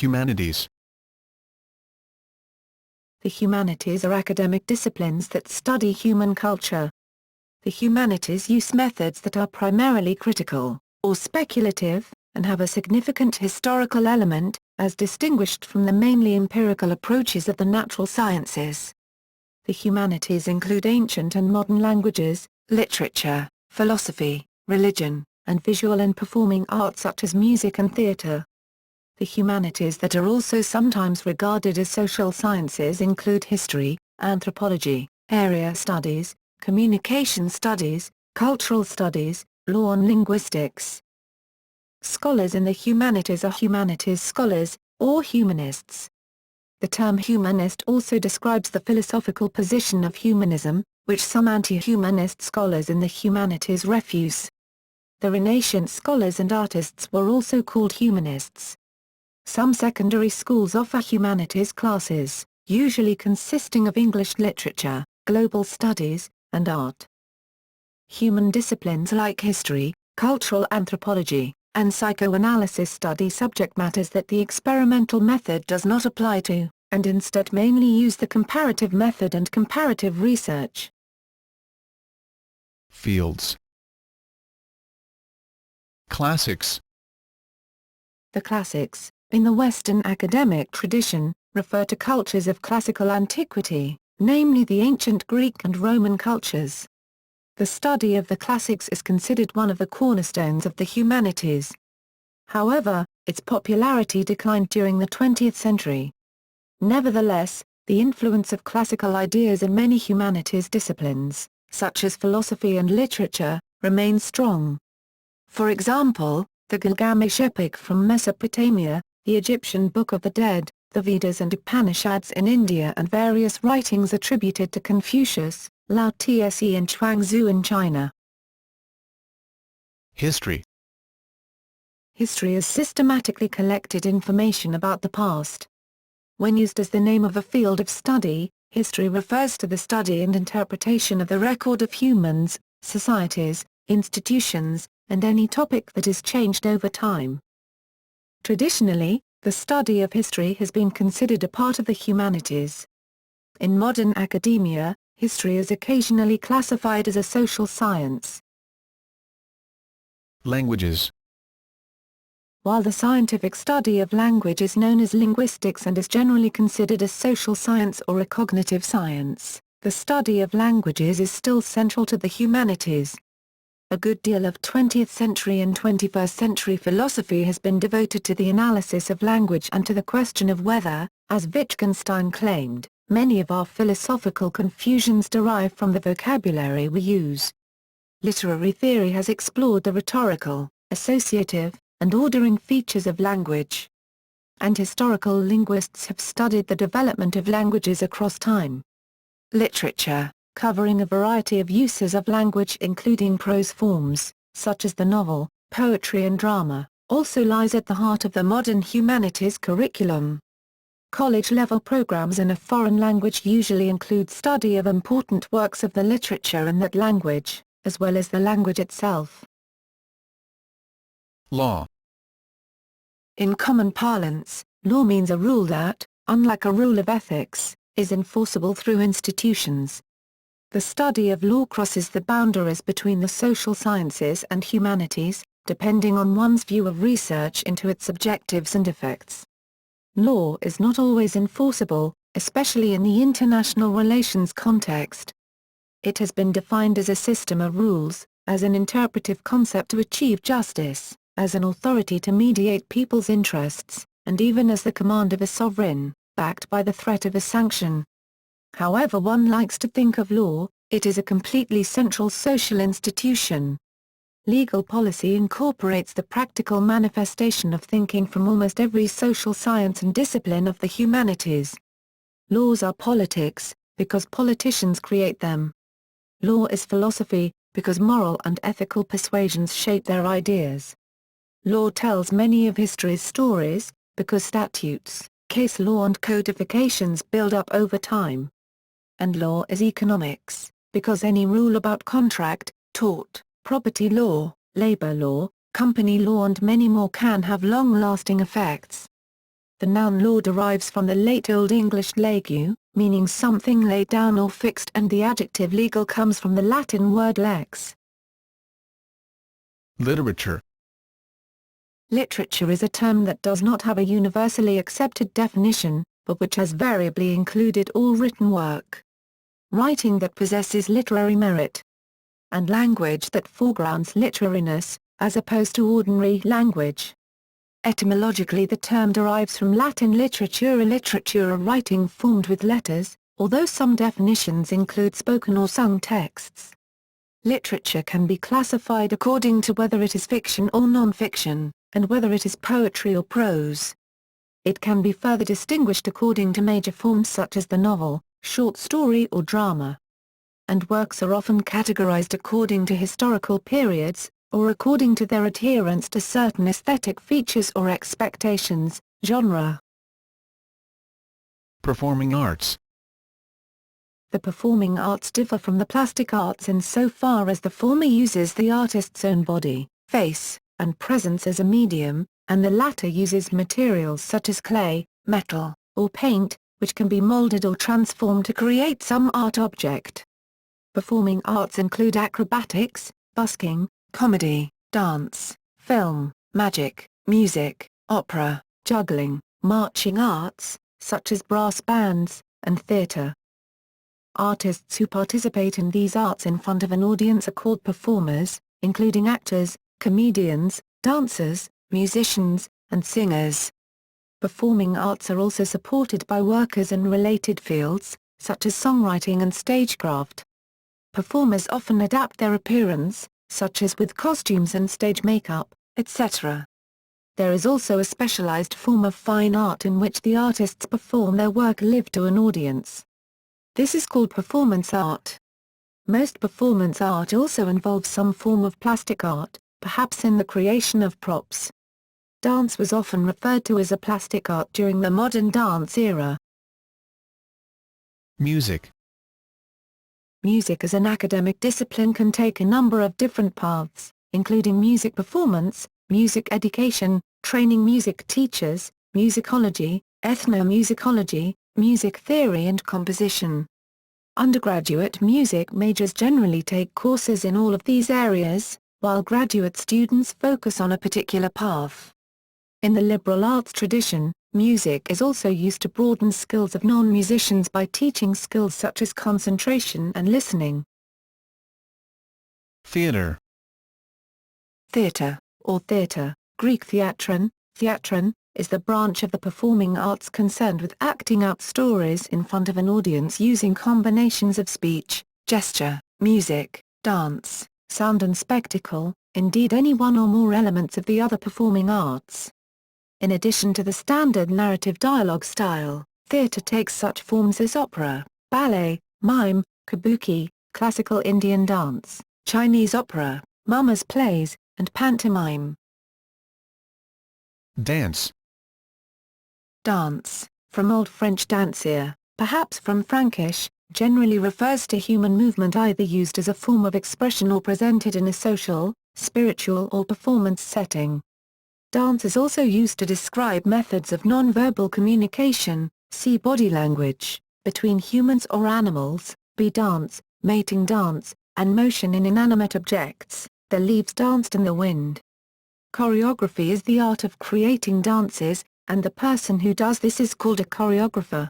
Humanities. The humanities are academic disciplines that study human culture. The humanities use methods that are primarily critical, or speculative, and have a significant historical element, as distinguished from the mainly empirical approaches of the natural sciences. The humanities include ancient and modern languages, literature, philosophy, religion, and visual and performing arts such as music and theatre. The humanities that are also sometimes regarded as social sciences include history, anthropology, area studies, communication studies, cultural studies, law and linguistics. Scholars in the humanities are humanities scholars, or humanists. The term humanist also describes the philosophical position of humanism, which some anti-humanist scholars in the humanities refuse. The Renaissance scholars and artists were also called humanists. Some secondary schools offer humanities classes, usually consisting of English literature, global studies, and art. Human disciplines like history, cultural anthropology, and psychoanalysis study subject matters that the experimental method does not apply to, and instead mainly use the comparative method and comparative research. Fields. Classics. The classics, in the Western academic tradition, refer to cultures of classical antiquity, namely the ancient Greek and Roman cultures. The study of the classics is considered one of the cornerstones of the humanities. However, its popularity declined during the 20th century. Nevertheless, the influence of classical ideas in many humanities disciplines, such as philosophy and literature, remains strong. For example, the Gilgamesh epic from Mesopotamia, the Egyptian Book of the Dead, the Vedas and Upanishads in India and various writings attributed to Confucius, Lao Tse and Chuangzi in China. History. History is systematically collected information about the past. When used as the name of a field of study, history refers to the study and interpretation of the record of humans, societies, institutions, and any topic that is changed over time. Traditionally, the study of history has been considered a part of the humanities. In modern academia, history is occasionally classified as a social science. Languages. While the scientific study of language is known as linguistics and is generally considered a social science or a cognitive science, the study of languages is still central to the humanities. A good deal of 20th century and 21st century philosophy has been devoted to the analysis of language and to the question of whether, as Wittgenstein claimed, many of our philosophical confusions derive from the vocabulary we use. Literary theory has explored the rhetorical, associative, and ordering features of language. And historical linguists have studied the development of languages across time. Literature, covering a variety of uses of language including prose forms, such as the novel, poetry and drama, also lies at the heart of the modern humanities curriculum. College-level programs in a foreign language usually include study of important works of the literature in that language, as well as the language itself. Law. In common parlance, law means a rule that, unlike a rule of ethics, is enforceable through institutions. The study of law crosses the boundaries between the social sciences and humanities, depending on one's view of research into its objectives and effects. Law is not always enforceable, especially in the international relations context. It has been defined as a system of rules, as an interpretive concept to achieve justice, as an authority to mediate people's interests, and even as the command of a sovereign, backed by the threat of a sanction. However one likes to think of law, it is a completely central social institution. Legal policy incorporates the practical manifestation of thinking from almost every social science and discipline of the humanities. Laws are politics, because politicians create them. Law is philosophy, because moral and ethical persuasions shape their ideas. Law tells many of history's stories, because statutes, case law and codifications build up over time. And law is economics, because any rule about contract, tort, property law, labor law, company law and many more can have long-lasting effects. The noun law derives from the late Old English legu, meaning something laid down or fixed, and the adjective legal comes from the Latin word lex. Literature. Literature is a term that does not have a universally accepted definition, but which has variably included all written work. Writing that possesses literary merit. And language that foregrounds literariness, as opposed to ordinary language. Etymologically, the term derives from Latin literatura, writing formed with letters, although some definitions include spoken or sung texts. Literature can be classified according to whether it is fiction or non-fiction, and whether it is poetry or prose. It can be further distinguished according to major forms such as the novel, short story or drama. And works are often categorized according to historical periods, or according to their adherence to certain aesthetic features or expectations, genre. Performing arts. The performing arts differ from the plastic arts insofar as the former uses the artist's own body, face, and presence as a medium, and the latter uses materials such as clay, metal, or paint, which can be molded or transformed to create some art object. Performing arts include acrobatics, busking, comedy, dance, film, magic, music, opera, juggling, marching arts, such as brass bands, and theatre. Artists who participate in these arts in front of an audience are called performers, including actors, comedians, dancers, musicians, and singers. Performing arts are also supported by workers in related fields, such as songwriting and stagecraft. Performers often adapt their appearance, such as with costumes and stage makeup, etc. There is also a specialized form of fine art in which the artists perform their work live to an audience. This is called performance art. Most performance art also involves some form of plastic art, perhaps in the creation of props. Dance was often referred to as a plastic art during the modern dance era. Music. Music as an academic discipline can take a number of different paths, including music performance, music education, training music teachers, musicology, ethnomusicology, music theory and composition. Undergraduate music majors generally take courses in all of these areas, while graduate students focus on a particular path. In the liberal arts tradition, music is also used to broaden skills of non-musicians by teaching skills such as concentration and listening. Theater. Theatre, or theatre, Greek theatron, is the branch of the performing arts concerned with acting out stories in front of an audience using combinations of speech, gesture, music, dance, sound and spectacle, indeed any one or more elements of the other performing arts. In addition to the standard narrative dialogue style, theatre takes such forms as opera, ballet, mime, kabuki, classical Indian dance, Chinese opera, mummers plays, and pantomime. Dance. Dance, from Old French danser, perhaps from Frankish, generally refers to human movement either used as a form of expression or presented in a social, spiritual or performance setting. Dance is also used to describe methods of non-verbal communication, see body language, between humans or animals, bee dance, mating dance, and motion in inanimate objects, the leaves danced in the wind. Choreography is the art of creating dances, and the person who does this is called a choreographer.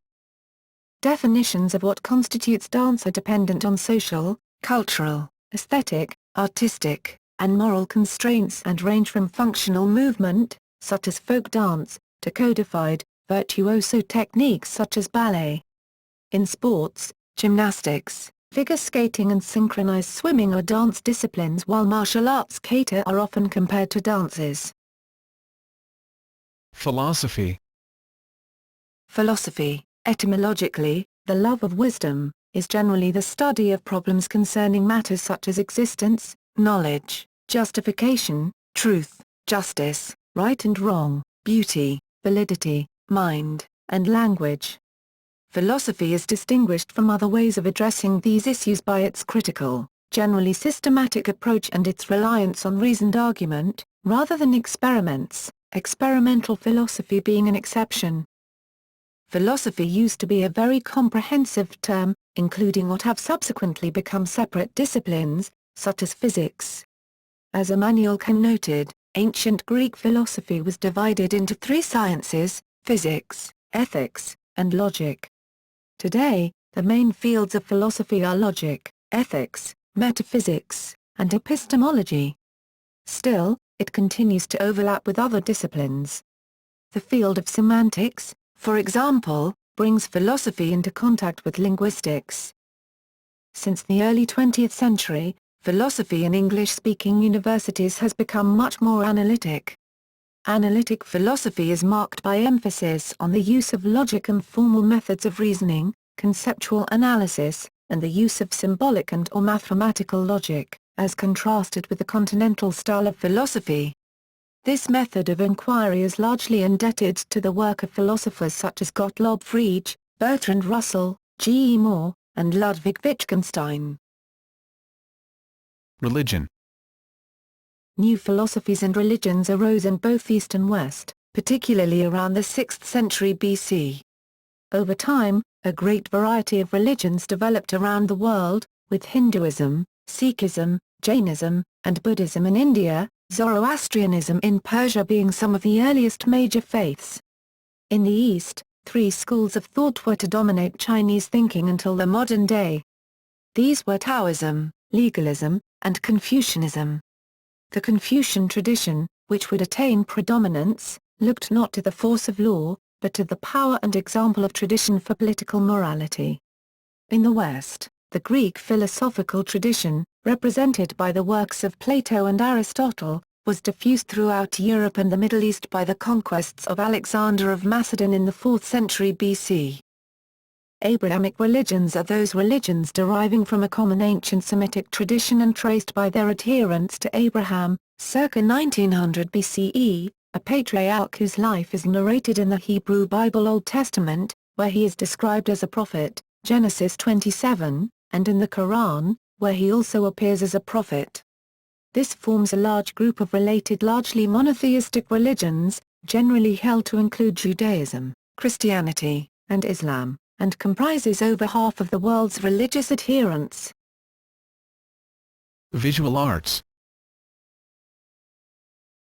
Definitions of what constitutes dance are dependent on social, cultural, aesthetic, artistic, and moral constraints and range from functional movement, such as folk dance, to codified, virtuoso techniques such as ballet. In sports, gymnastics, figure skating and synchronized swimming are dance disciplines while martial arts kata are often compared to dances. Philosophy. Philosophy, etymologically, the love of wisdom, is generally the study of problems concerning matters such as existence, knowledge, justification, truth, justice, right and wrong, beauty, validity, mind, and language. Philosophy is distinguished from other ways of addressing these issues by its critical, generally systematic approach and its reliance on reasoned argument, rather than experiments, experimental philosophy being an exception. Philosophy used to be a very comprehensive term, including what have subsequently become separate disciplines, such as physics. As Immanuel Kant noted, ancient Greek philosophy was divided into three sciences: physics, ethics, and logic. Today, the main fields of philosophy are logic, ethics, metaphysics, and epistemology. Still, it continues to overlap with other disciplines. The field of semantics, for example, brings philosophy into contact with linguistics. Since the early 20th century, philosophy in English-speaking universities has become much more analytic. Analytic philosophy is marked by emphasis on the use of logic and formal methods of reasoning, conceptual analysis, and the use of symbolic and/or mathematical logic, as contrasted with the continental style of philosophy. This method of inquiry is largely indebted to the work of philosophers such as Gottlob Frege, Bertrand Russell, G. E. Moore, and Ludwig Wittgenstein. Religion. New philosophies and religions arose in both East and West, particularly around the 6th century BC. Over time, a great variety of religions developed around the world, with Hinduism, Sikhism, Jainism, and Buddhism in India, Zoroastrianism in Persia being some of the earliest major faiths. In the East, three schools of thought were to dominate Chinese thinking until the modern day. These were Taoism, legalism, and Confucianism. The Confucian tradition, which would attain predominance, looked not to the force of law, but to the power and example of tradition for political morality. In the West, the Greek philosophical tradition, represented by the works of Plato and Aristotle, was diffused throughout Europe and the Middle East by the conquests of Alexander of Macedon in the 4th century BC. Abrahamic religions are those religions deriving from a common ancient Semitic tradition and traced by their adherents to Abraham, circa 1900 BCE, a patriarch whose life is narrated in the Hebrew Bible Old Testament, where he is described as a prophet, Genesis 27, and in the Quran, where he also appears as a prophet. This forms a large group of related largely monotheistic religions, generally held to include Judaism, Christianity, and Islam, and comprises over half of the world's religious adherents. Visual arts.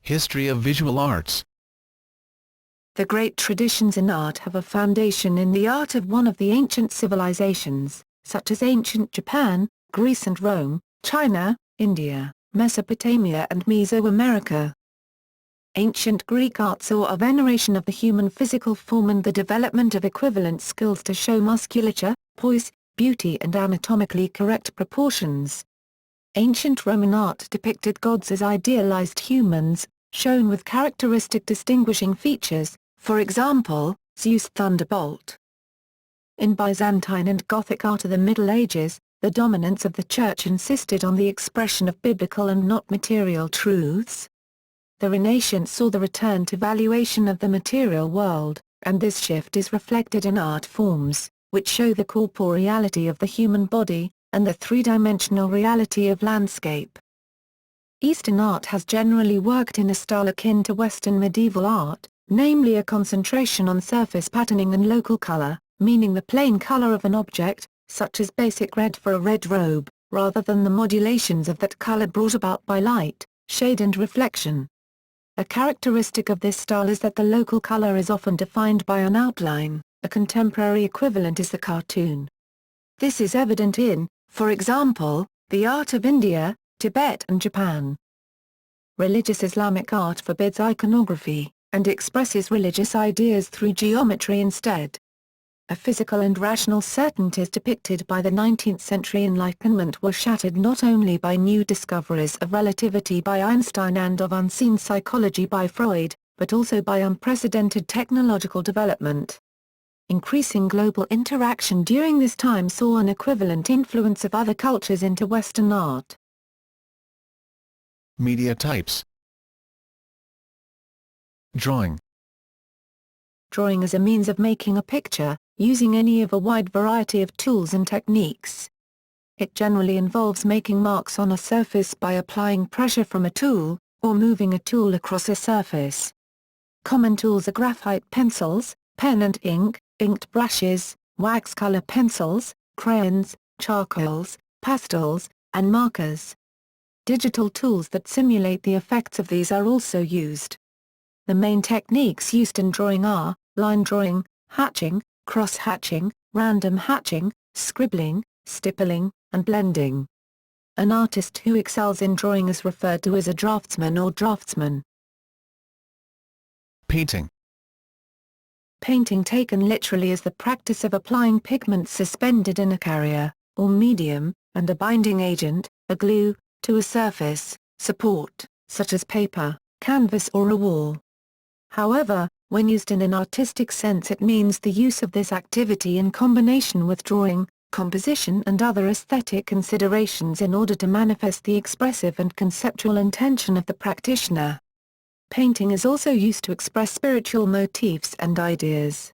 History of visual arts. The great traditions in art have a foundation in the art of one of the ancient civilizations, such as ancient Japan, Greece and Rome, China, India, Mesopotamia and Mesoamerica. Ancient Greek art saw a veneration of the human physical form and the development of equivalent skills to show musculature, poise, beauty and anatomically correct proportions. Ancient Roman art depicted gods as idealized humans, shown with characteristic distinguishing features, for example, Zeus' thunderbolt. In Byzantine and Gothic art of the Middle Ages, the dominance of the Church insisted on the expression of biblical and not material truths. The Renaissance saw the return to valuation of the material world, and this shift is reflected in art forms, which show the corporeality of the human body, and the three-dimensional reality of landscape. Eastern art has generally worked in a style akin to Western medieval art, namely a concentration on surface patterning and local color, meaning the plain color of an object, such as basic red for a red robe, rather than the modulations of that color brought about by light, shade and reflection. A characteristic of this style is that the local color is often defined by an outline. A contemporary equivalent is the cartoon. This is evident in, for example, the art of India, Tibet and Japan. Religious Islamic art forbids iconography, and expresses religious ideas through geometry instead. A physical and rational certainties depicted by the 19th century Enlightenment were shattered not only by new discoveries of relativity by Einstein and of unseen psychology by Freud, but also by unprecedented technological development. Increasing global interaction during this time saw an equivalent influence of other cultures into Western art. Media types. Drawing. Drawing is a means of making a picture, using any of a wide variety of tools and techniques. It generally involves making marks on a surface by applying pressure from a tool, or moving a tool across a surface. Common tools are graphite pencils, pen and ink, inked brushes, wax color pencils, crayons, charcoals, pastels, and markers. Digital tools that simulate the effects of these are also used. The main techniques used in drawing are line drawing, hatching, cross-hatching, random hatching, scribbling, stippling, and blending. An artist who excels in drawing is referred to as a draftsman or draftsman. Painting. Painting taken literally is the practice of applying pigments suspended in a carrier, or medium, and a binding agent, a glue, to a surface, support, such as paper, canvas or a wall. However, when used in an artistic sense it means the use of this activity in combination with drawing, composition and other aesthetic considerations in order to manifest the expressive and conceptual intention of the practitioner. Painting is also used to express spiritual motifs and ideas.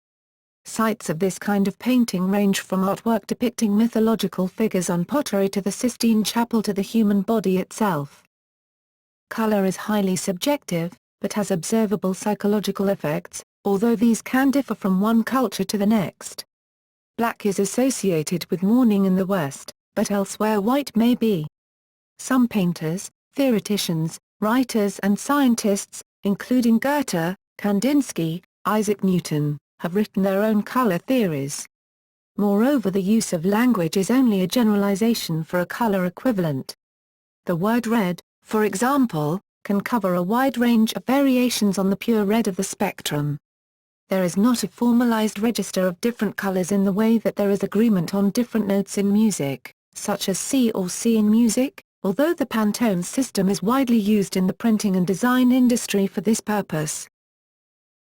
Sites of this kind of painting range from artwork depicting mythological figures on pottery to the Sistine Chapel to the human body itself. Color is highly subjective, but has observable psychological effects, although these can differ from one culture to the next. Black is associated with mourning in the West, but elsewhere white may be. Some painters, theoreticians, writers and scientists, including Goethe, Kandinsky, Isaac Newton, have written their own color theories. Moreover, the use of language is only a generalization for a color equivalent. The word red, for example, can cover a wide range of variations on the pure red of the spectrum. There is not a formalized register of different colors in the way that there is agreement on different notes in music, such as C or C in music, although the Pantone system is widely used in the printing and design industry for this purpose.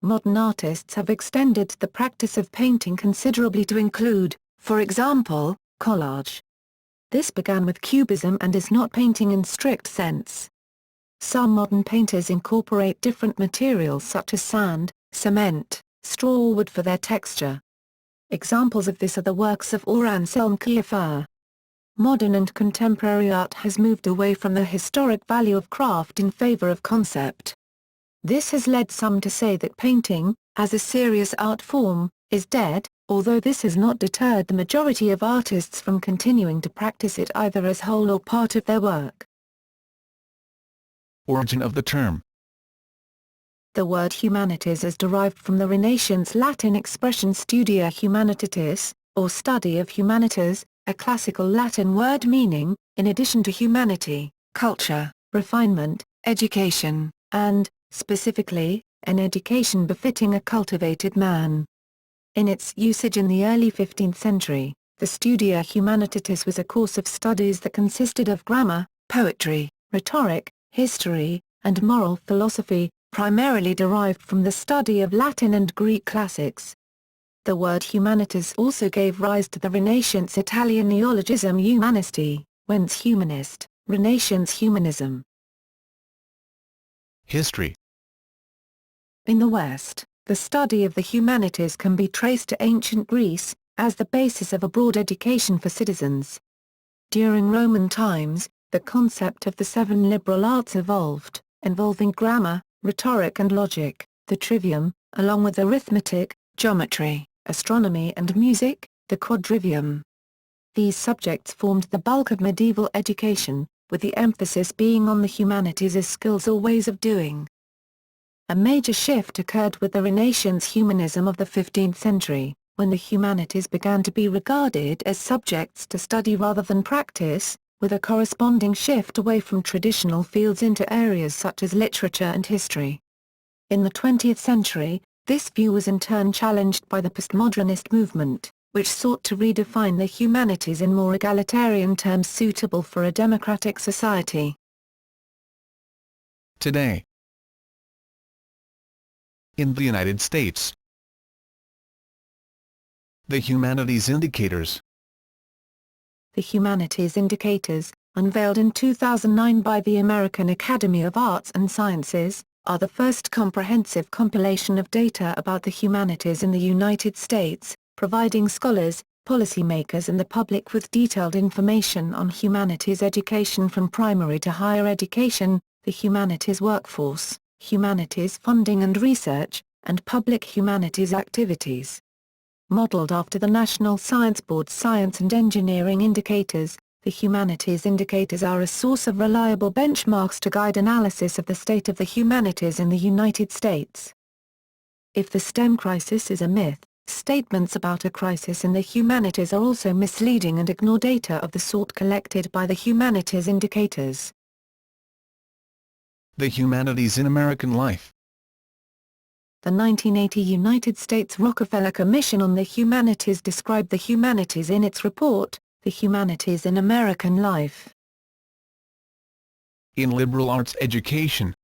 Modern artists have extended the practice of painting considerably to include, for example, collage. This began with Cubism and is not painting in strict sense. Some modern painters incorporate different materials such as sand, cement, straw or wood for their texture. Examples of this are the works of Anselm Kiefer. Modern and contemporary art has moved away from the historic value of craft in favor of concept. This has led some to say that painting, as a serious art form, is dead, although this has not deterred the majority of artists from continuing to practice it either as whole or part of their work. Origin of the term. The word humanities is derived from the Renaissance Latin expression studia humanitatis, or study of humanities, a classical Latin word meaning, in addition to humanity, culture, refinement, education, and, specifically, an education befitting a cultivated man. In its usage in the early 15th century, the studia humanitatis was a course of studies that consisted of grammar, poetry, rhetoric, history, and moral philosophy, primarily derived from the study of Latin and Greek classics. The word humanitas also gave rise to the Renaissance Italian neologism humanisti, whence humanist, Renaissance humanism. History. In the West, the study of the humanities can be traced to ancient Greece, as the basis of a broad education for citizens. During Roman times, the concept of the seven liberal arts evolved, involving grammar, rhetoric and logic, the trivium, along with arithmetic, geometry, astronomy and music, the quadrivium. These subjects formed the bulk of medieval education, with the emphasis being on the humanities as skills or ways of doing. A major shift occurred with the Renaissance humanism of the 15th century, when the humanities began to be regarded as subjects to study rather than practice, with a corresponding shift away from traditional fields into areas such as literature and history. In the 20th century, this view was in turn challenged by the postmodernist movement, which sought to redefine the humanities in more egalitarian terms suitable for a democratic society. Today. In the United States. The Humanities Indicators. The Humanities Indicators, unveiled in 2009 by the American Academy of Arts and Sciences, are the first comprehensive compilation of data about the humanities in the United States, providing scholars, policymakers and the public with detailed information on humanities education from primary to higher education, the humanities workforce, humanities funding and research, and public humanities activities. Modeled after the National Science Board's Science and Engineering Indicators, the Humanities Indicators are a source of reliable benchmarks to guide analysis of the state of the humanities in the United States. If the STEM crisis is a myth, statements about a crisis in the humanities are also misleading and ignore data of the sort collected by the Humanities Indicators. The humanities in American life. The 1980 United States Rockefeller Commission on the Humanities described the humanities in its report, The Humanities in American Life. In liberal arts education.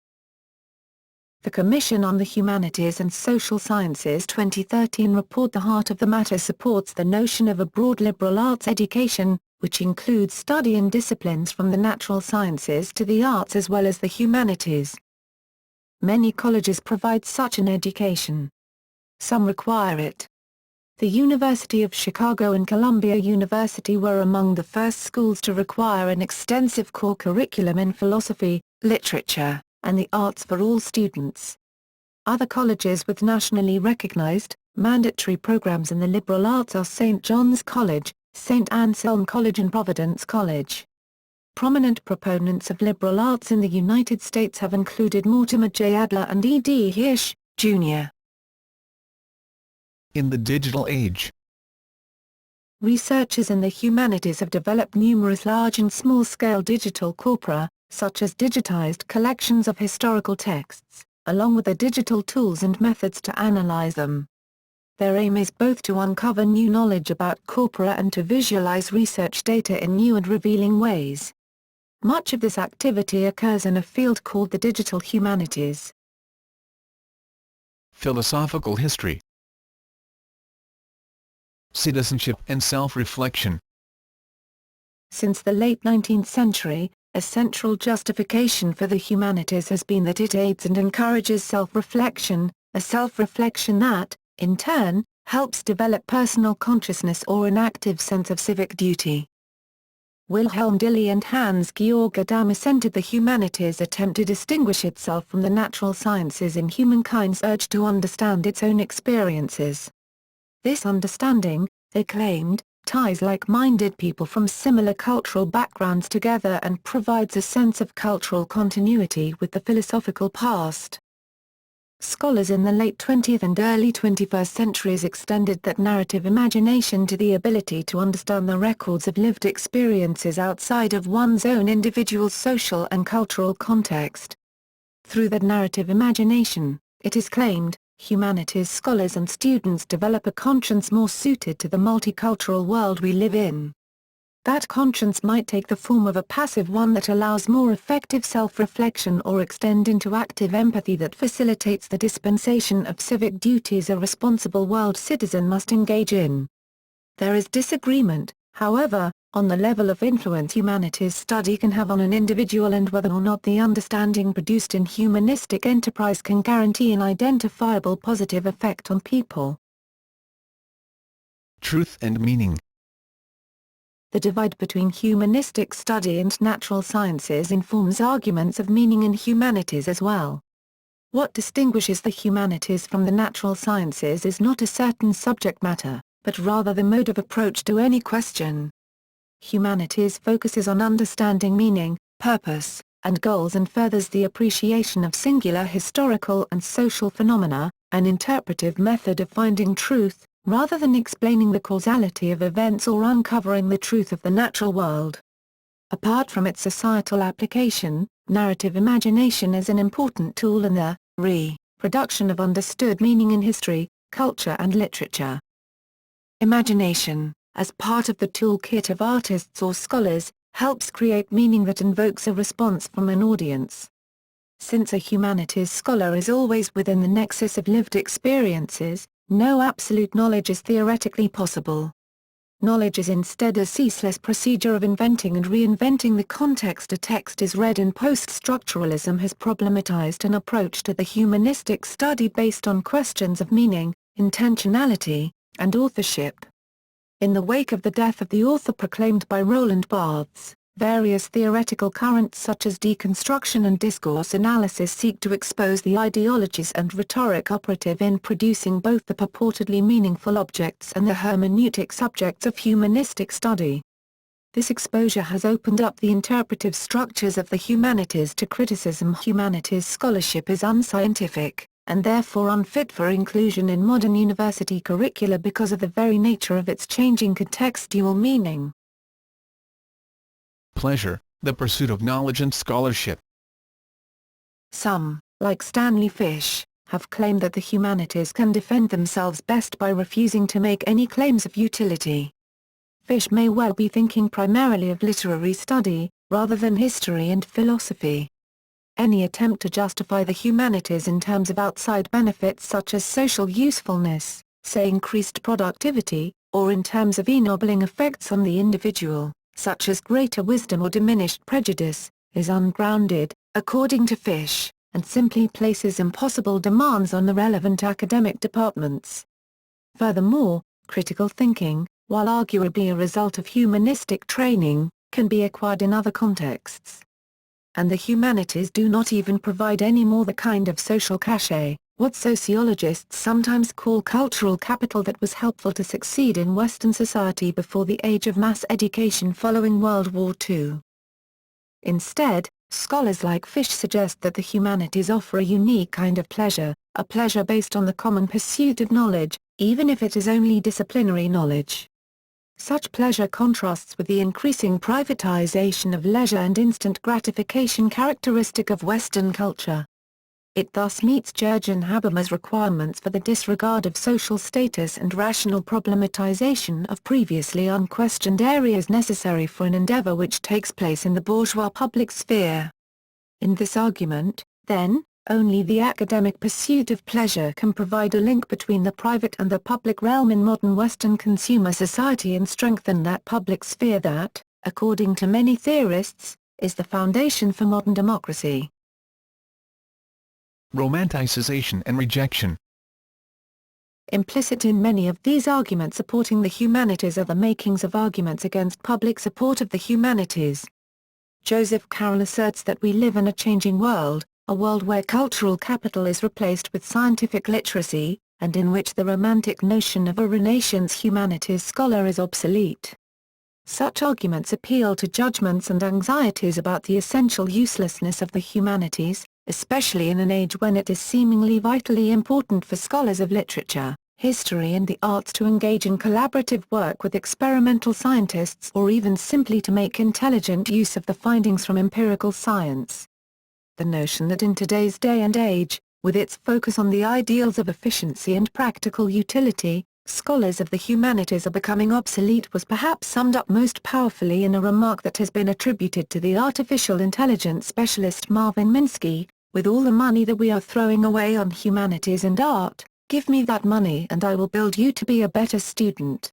The Commission on the Humanities and Social Sciences 2013 report The Heart of the Matter supports the notion of a broad liberal arts education, which includes study in disciplines from the natural sciences to the arts as well as the humanities. Many colleges provide such an education. Some require it. The University of Chicago and Columbia University were among the first schools to require an extensive core curriculum in philosophy, literature, and the arts for all students. Other colleges with nationally recognized, mandatory programs in the liberal arts are St. John's College, St. Anselm College and Providence College. Prominent proponents of liberal arts in the United States have included Mortimer J. Adler and E. D. Hirsch, Jr. In the digital age. Researchers in the humanities have developed numerous large and small-scale digital corpora, such as digitized collections of historical texts, along with the digital tools and methods to analyze them. Their aim is both to uncover new knowledge about corpora and to visualize research data in new and revealing ways. Much of this activity occurs in a field called the digital humanities. Philosophical history. Citizenship and self-reflection. Since the late 19th century, a central justification for the humanities has been that it aids and encourages self-reflection, a self-reflection that, in turn, helps develop personal consciousness or an active sense of civic duty. Wilhelm Dilly and Hans-Georg Adamus entered the humanities attempt to distinguish itself from the natural sciences in humankind's urge to understand its own experiences. This understanding, they claimed, ties like-minded people from similar cultural backgrounds together and provides a sense of cultural continuity with the philosophical past. Scholars in the late 20th and early 21st centuries extended that narrative imagination to the ability to understand the records of lived experiences outside of one's own individual social and cultural context. Through that narrative imagination, it is claimed, humanities scholars and students develop a conscience more suited to the multicultural world we live in. That conscience might take the form of a passive one that allows more effective self-reflection or extend into active empathy that facilitates the dispensation of civic duties a responsible world citizen must engage in. There is disagreement, however, on the level of influence humanities study can have on an individual and whether or not the understanding produced in humanistic enterprise can guarantee an identifiable positive effect on people. Truth and meaning. The divide between humanistic study and natural sciences informs arguments of meaning in humanities as well. What distinguishes the humanities from the natural sciences is not a certain subject matter, but rather the mode of approach to any question. Humanities focuses on understanding meaning, purpose, and goals and furthers the appreciation of singular historical and social phenomena, an interpretive method of finding truth, rather than explaining the causality of events or uncovering the truth of the natural world. Apart from its societal application, narrative imagination is an important tool in the reproduction of understood meaning in history, culture and literature. Imagination, as part of the toolkit of artists or scholars, helps create meaning that invokes a response from an audience. Since a humanities scholar is always within the nexus of lived experiences, no absolute knowledge is theoretically possible. Knowledge is instead a ceaseless procedure of inventing and reinventing the context a text is read in. Post-structuralism has problematized an approach to the humanistic study based on questions of meaning, intentionality, and authorship. In the wake of the death of the author proclaimed by Roland Barthes, Various theoretical currents such as deconstruction and discourse analysis seek to expose the ideologies and rhetoric operative in producing both the purportedly meaningful objects and the hermeneutic subjects of humanistic study. This exposure has opened up the interpretive structures of the humanities to criticism. Humanities scholarship is unscientific, and therefore unfit for inclusion in modern university curricula because of the very nature of its changing contextual meaning. Pleasure, the pursuit of knowledge and scholarship. Some, like Stanley Fish, have claimed that the humanities can defend themselves best by refusing to make any claims of utility. Fish may well be thinking primarily of literary study, rather than history and philosophy. Any attempt to justify the humanities in terms of outside benefits such as social usefulness, say increased productivity, or in terms of ennobling effects on the individual, such as greater wisdom or diminished prejudice, is ungrounded, according to Fish, and simply places impossible demands on the relevant academic departments. Furthermore, critical thinking, while arguably a result of humanistic training, can be acquired in other contexts. And the humanities do not even provide any more the kind of social cachet, what sociologists sometimes call cultural capital, that was helpful to succeed in Western society before the age of mass education following World War II. Instead, scholars like Fish suggest that the humanities offer a unique kind of pleasure, a pleasure based on the common pursuit of knowledge, even if it is only disciplinary knowledge. Such pleasure contrasts with the increasing privatization of leisure and instant gratification characteristic of Western culture. It thus meets Jurgen Habermas's requirements for the disregard of social status and rational problematization of previously unquestioned areas necessary for an endeavor which takes place in the bourgeois public sphere. In this argument, then, only the academic pursuit of pleasure can provide a link between the private and the public realm in modern Western consumer society and strengthen that public sphere that, according to many theorists, is the foundation for modern democracy. Romanticization and rejection. Implicit in many of these arguments supporting the humanities are the makings of arguments against public support of the humanities. Joseph Carroll asserts that we live in a changing world, a world where cultural capital is replaced with scientific literacy, and in which the romantic notion of a Renaissance humanities scholar is obsolete. Such arguments appeal to judgments and anxieties about the essential uselessness of the humanities, especially in an age when it is seemingly vitally important for scholars of literature, history and the arts to engage in collaborative work with experimental scientists or even simply to make intelligent use of the findings from empirical science. The notion that in today's day and age, with its focus on the ideals of efficiency and practical utility, scholars of the humanities are becoming obsolete was perhaps summed up most powerfully in a remark that has been attributed to the artificial intelligence specialist Marvin Minsky: "With all the money that we are throwing away on humanities and art, give me that money and I will build you to be a better student."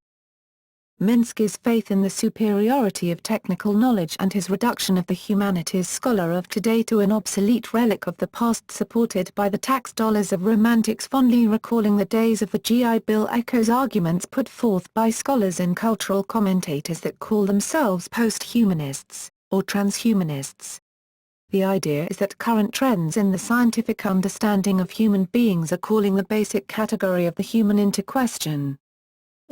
Minsky's faith in the superiority of technical knowledge and his reduction of the humanities scholar of today to an obsolete relic of the past, supported by the tax dollars of romantics fondly recalling the days of the GI Bill, echoes arguments put forth by scholars and cultural commentators that call themselves post-humanists, or transhumanists. The idea is that current trends in the scientific understanding of human beings are calling the basic category of the human into question.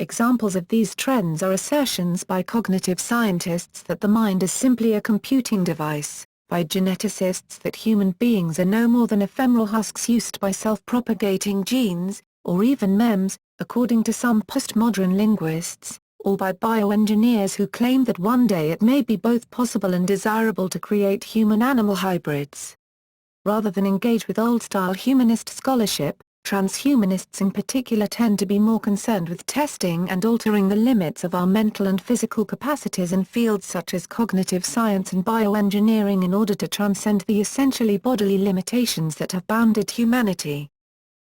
Examples of these trends are assertions by cognitive scientists that the mind is simply a computing device, by geneticists that human beings are no more than ephemeral husks used by self-propagating genes, or even memes, according to some postmodern linguists, or by bioengineers who claim that one day it may be both possible and desirable to create human-animal hybrids. Rather than engage with old-style humanist scholarship, transhumanists in particular tend to be more concerned with testing and altering the limits of our mental and physical capacities in fields such as cognitive science and bioengineering in order to transcend the essentially bodily limitations that have bounded humanity.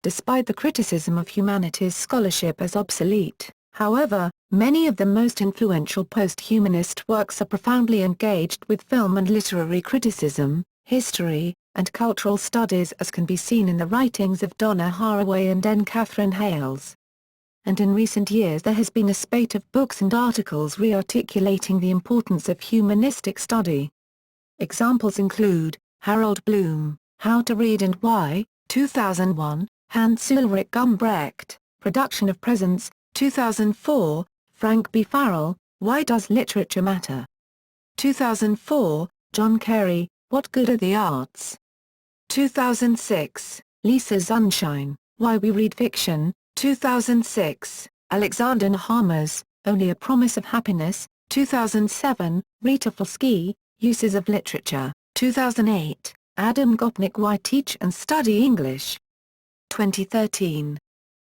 Despite the criticism of humanities scholarship as obsolete, however, many of the most influential post-humanist works are profoundly engaged with film and literary criticism, history, and cultural studies, as can be seen in the writings of Donna Haraway and N. Catherine Hales. and in recent years there has been a spate of books and articles re-articulating the importance of humanistic study. Examples include, Harold Bloom, How to Read and Why, 2001, Hans Ulrich Gumbrecht, Production of Presence, 2004, Frank B. Farrell, Why Does Literature Matter? 2004, John Carey, What Good Are the Arts? 2006, Lisa Sunshine, Why We Read Fiction, 2006, Alexander Nehamas, Only a Promise of Happiness, 2007, Rita Folsky, Uses of Literature, 2008, Adam Gopnik Why Teach and Study English? 2013,